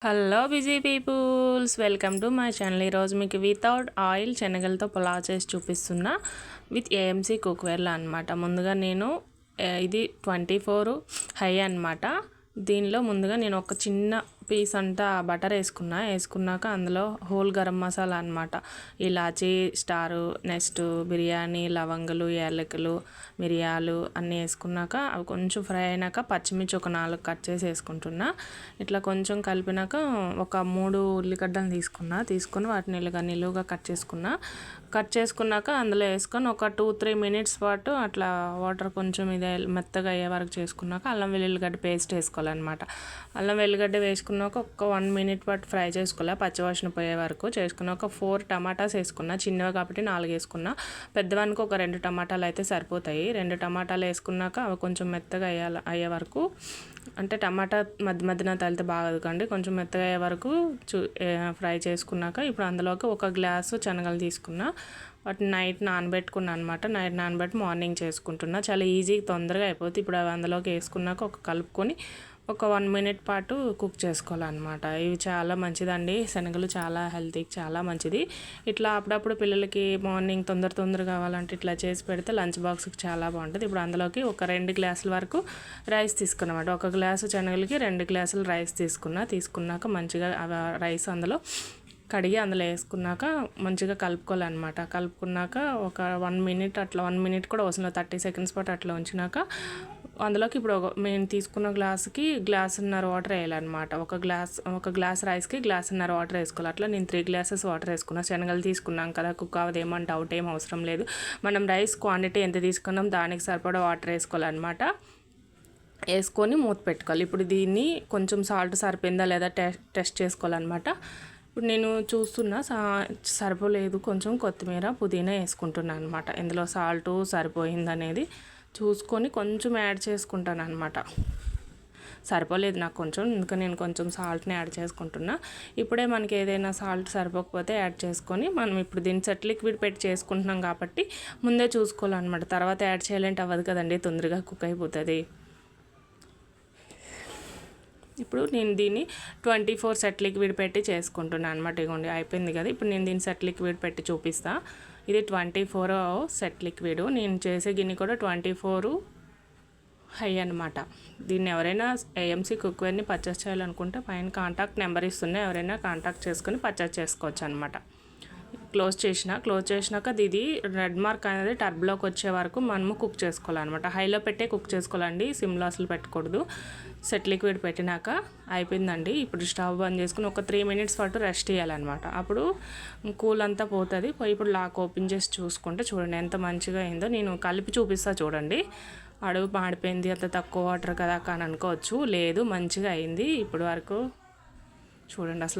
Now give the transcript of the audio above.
Hello busy peoples, welcome to my channel. ఈరోజు మీకు without oil శనగలతో పులావ్ చేసి చూపిస్తున్నా విత్ ఏఎంసీ కుక్వేర్లో అనమాట. ముందుగా నేను ఇది 24 హై అనమాట. దీనిలో ముందుగా నేను ఒక చిన్న పీస్ అంతా బటర్ వేసుకున్నాక అందులో హోల్ గరం మసాలా అనమాట, ఇలాచీ స్టారు, నెక్స్ట్ బిర్యానీ లవంగులు, యాలకులు, మిరియాలు అన్నీ వేసుకున్నాక అవి కొంచెం ఫ్రై అయినాక పచ్చిమిర్చి ఒక 4 కట్ చేసి వేసుకుంటున్నా. ఇట్లా కొంచెం కలిపినాక ఒక 3 ఉల్లిగడ్డలు తీసుకొని వాటిని నిలువుగా కట్ చేసుకున్నాక అందులో వేసుకొని ఒక 2-3 మినిట్స్ పాటు అట్లా వాటర్ కొంచెం ఇదే మెత్తగా అయ్యే వరకు చేసుకున్నాక అల్లం వెల్లుల్లిగడ్డ పేస్ట్ వేసుకోవాలన్నమాట. అల్లం వెల్లుగడ్డ వేసుకున్నాక ఒక 1 మినిట్ పాటు ఫ్రై చేసుకోవాలి, పచ్చివాసన పోయే వరకు చేసుకున్నాక 4 టమాటాస్ వేసుకున్నా. చిన్నవి కాబట్టి 4 వేసుకున్నా, పెద్దవానికి ఒక 2 టమాటాలు అయితే సరిపోతాయి. 2 టమాటాలు వేసుకున్నాక అవి కొంచెం మెత్తగా అయ్యే వరకు, అంటే టమాటా మధ్యన తలితే బాగదు కండి, కొంచెం మెత్తగా అయ్యే వరకు ఫ్రై చేసుకున్నాక ఇప్పుడు అందులోకి 1 గ్లాసు శనగలు తీసుకున్నా. వాటిని నైట్ నానబెట్టుకున్నాను అనమాట. నైట్ నానబెట్టి మార్నింగ్ చేసుకుంటున్నా. చాలా ఈజీగా తొందరగా అయిపోతుంది. ఇప్పుడు అవి అందులోకి వేసుకున్నాక కలుపుకొని ఒక 1 మినిట్ పాటు కుక్ చేసుకోవాలన్నమాట. ఇవి చాలా మంచిదండి, శనగలు చాలా హెల్తీకి చాలా మంచిది. ఇట్లా అప్పుడప్పుడు పిల్లలకి మార్నింగ్ తొందర కావాలంటే ఇట్లా చేసి పెడితే లంచ్ బాక్స్కి చాలా బాగుంటుంది. ఇప్పుడు అందులోకి ఒక 2 గ్లాసుల వరకు రైస్ తీసుకున్నమాట. 1 గ్లాసు శనగలకి 2 గ్లాసులు రైస్ తీసుకున్నాక మంచిగా రైస్ అందులో కడిగి అందులో వేసుకున్నాక మంచిగా కలుపుకోవాలన్నమాట. కలుపుకున్నాక ఒక 1 మినిట్ అట్లా 1 మినిట్ కూడా అవసరం 30 సెకండ్స్ పాటు అట్లా ఉంచినాక అందులోకి ఇప్పుడు మేము తీసుకున్న గ్లాసుకి గ్లాసున్నర వాటర్ వేయాలన్నమాట. ఒక గ్లాస్ రైస్కి గ్లాసున్నర వాటర్ వేసుకోవాలి. అట్లా నేను 3 గ్లాసెస్ వాటర్ వేసుకున్నా. శనగలు తీసుకున్నాం కదా, కుక్ అవ్వదేమో డౌట్ ఏం అవసరం లేదు. మనం రైస్ క్వాంటిటీ ఎంత తీసుకున్నాం దానికి సరిపడా వాటర్ వేసుకోవాలన్నమాట. వేసుకొని మూత పెట్టుకోవాలి. ఇప్పుడు దీన్ని కొంచెం సాల్ట్ సరిపోయిందా లేదా టెస్ట్ చేసుకోవాలన్నమాట. ఇప్పుడు నేను చూస్తున్నా సరిపోలేదు, కొంచెం కొత్తిమీర పుదీనా వేసుకుంటున్నాను అనమాట. ఇందులో సాల్ట్ సరిపోయిందనేది చూసుకొని కొంచెం యాడ్ చేసుకుంటాను అనమాట. సరిపోలేదు నాకు కొంచెం, అందుకని నేను కొంచెం సాల్ట్ని యాడ్ చేసుకుంటున్నా. ఇప్పుడే మనకి ఏదైనా సాల్ట్ సరిపోకపోతే యాడ్ చేసుకొని మనం ఇప్పుడు దీన్ని సెట్ లిక్విడ్ పెట్టి చేసుకుంటున్నాం కాబట్టి ముందే చూసుకోవాలన్నమాట. తర్వాత యాడ్ చేయాలంటే అవ్వదు కదండి, తొందరగా కుక్ అయిపోతుంది. ఇప్పుడు నేను దీన్ని 24 సెట్ లిక్విడ్ పెట్టి చేసుకుంటున్నాను అనమాట. ఇగోండి అయిపోయింది కదా. ఇప్పుడు నేను దీన్ని సెట్ లిక్విడ్ పెట్టి చూపిస్తా. ఇది 24 సెట్ లిక్విడ్. నేను చేసే గిన్నె కూడా 24 హై అనమాట. దీన్ని ఎవరైనా ఏఎంసీ కుక్వేర్ని పర్చేస్ చేయాలనుకుంటే పైన కాంటాక్ట్ నెంబర్ ఇస్తున్నా, ఎవరైనా కాంటాక్ట్ చేసుకొని పర్చేస్ చేసుకోవచ్చు అనమాట. క్లోజ్ చేసినాక ఇది రెడ్ మార్క్ అనేది టర్బ్లోకి వచ్చే వరకు మనము కుక్ చేసుకోవాలన్నమాట. హైలో పెట్టే కుక్ చేసుకోవాలండి, సిమ్లో అసలు పెట్టకూడదు. సెట్ లిక్విడ్ పెట్టినాక అయిపోయిందండి. ఇప్పుడు స్టవ్ బంద్ చేసుకుని ఒక 3 మినిట్స్ పాటు రెస్ట్ చేయాలన్నమాట. అప్పుడు కూల్ అంతా పోతుంది. ఇప్పుడు లాక్ ఓపెన్ చేసి చూసుకుంటే చూడండి ఎంత మంచిగా అయిందో. నేను కలిపి చూపిస్తా చూడండి. అడుగు మాడిపోయింది, అంత తక్కువ వాటర్ కదా అని అనుకోవచ్చు, లేదు మంచిగా అయింది. ఇప్పుడు వరకు చూడండి అసలు